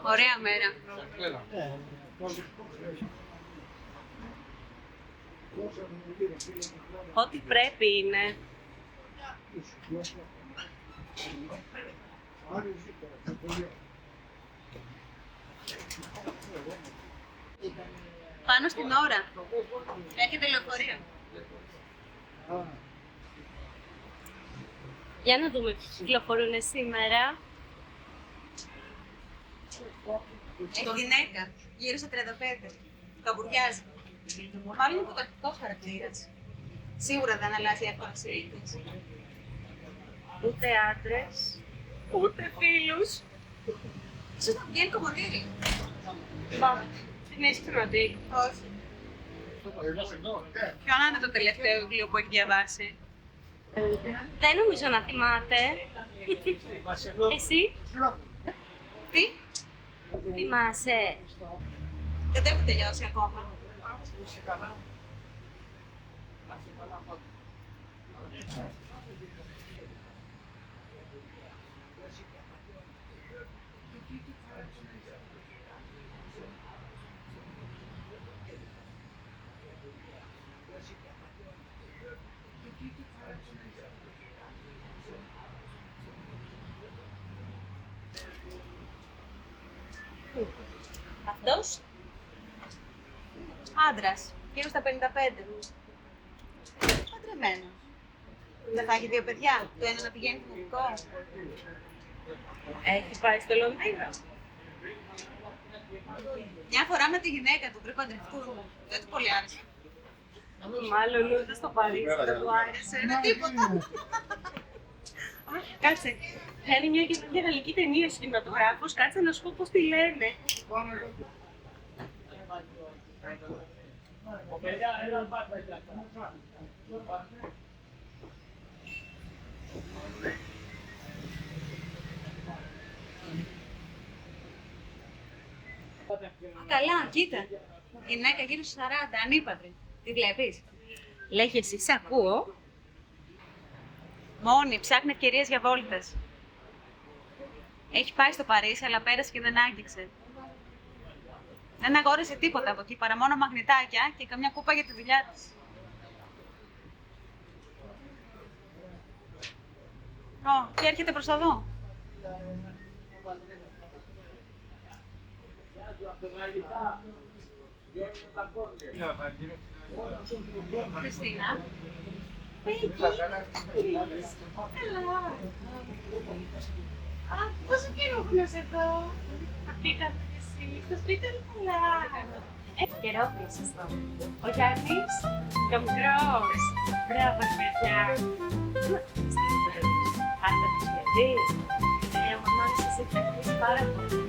Ωραία μέρα. Ό,τι πρέπει είναι. Πάνω στην ώρα. Έρχεται λεωφορείο. Για να δούμε ποιοι κυκλοφορούν σήμερα. Έχει γυναίκα, γύρω στα 35. Καμπουριάζει. Μάλλον υποτακτικός χαρακτήρας. Σίγουρα δεν αλλάζει εύκολα συνήθειες. Ούτε άντρες, ούτε φίλους. Ίσως να βγαίνει κομμωτήρι. Μπα, δεν έχεις χρονοτή. Όχι. Ποιο να είναι το τελευταίο βιβλίο που έχει διαβάσει? Δεν νομίζω να θυμάται. Εσύ, Τι? θυμάσαι. Δεν το έχω τελειώσει ακόμα. Αυτός, Άντρας, γύρω στα 55. Παντρεμένος. Δεν θα έχει δύο παιδιά, το ένα να πηγαίνει δημοτικό. έχει πάει στο Λονδίνο. Μια φορά με τη γυναίκα του πριν παντρευτούν, δεν του πολύ άρεσε. Μάλλον ούτε στο Παρίσι δεν του άρεσε. Είναι τίποτα. Κάτσε, κάνει μια καινούργια γαλλική ταινία κινηματογράφος. Κάτσε να σου πω πώς τη λένε. Καλά, κοίτα. Γυναίκα γύρω στους 40, ανήπαντρη. Τη βλέπεις? Λέγε εσύ, σε ακούω. Μόνη, ψάχνει ευκαιρίες για βόλτες. Έχει πάει στο Παρίσι, αλλά πέρασε και δεν άγγιξε. Δεν αγόρασε τίποτα από εκεί, παρά μόνο μαγνητάκια και καμιά κούπα για τη δουλειά της. Και έρχεται προς εδώ. Χριστίνα. Καλά. Α, πόσο καιρό ήμουν εδώ. Τι ήταν εσύ, στο σπίτι είναι καλά. Καιρό που είσαι εδώ. Ο Γιάννης, και ο μικρός. Μπράβο, παιδιά. Άντε, γιατί. Η μαμά σας έχει πάρα πολύ.